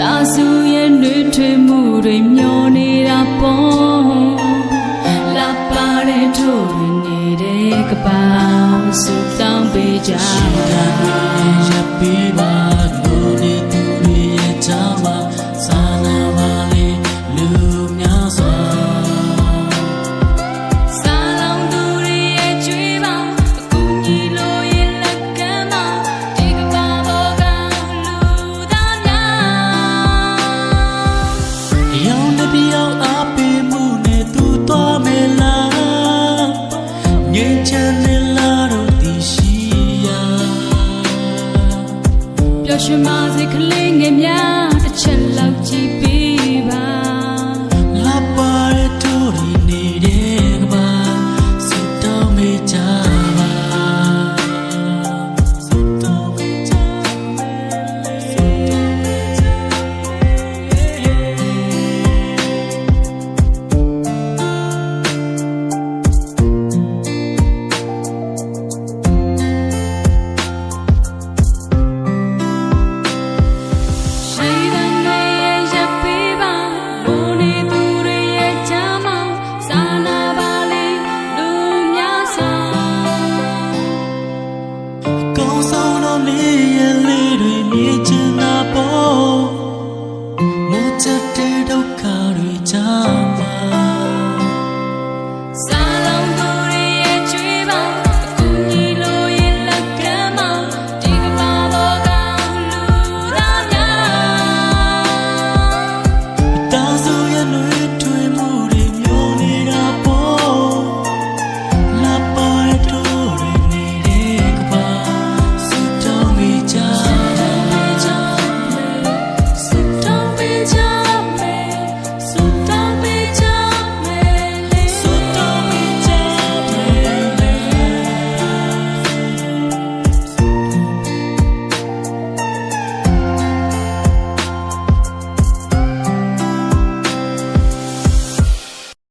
တာစုရဲ့နှွေးထွေးမှုတွေမျောနေတာပေါ့လာပါတဲ့ထိုးနေတဲ့ကပောင်စုတောင်းပေးကြပါရပ်ပေးပါလို့နေသူတွေရဲ့ချာမစာနာပါလေလူများစွာစာလောင်သူတွေရဲ့ကြွေးပေါင်းအကူကြီးလို့ရဲ့လက်ကမ်းပေါင်းဒီကဘာဘောကလူသားများရောင်တစ်ပြောင်းအားပေးမှုနဲ့သူသွားမယ်လားငြိမ်းချမ်းနေလားတော့ဒီရှိရာပျော်ရွှင်ပါစေကလေးငယ်များတစ်ချက်လောက်ကြည့်ပေးပါ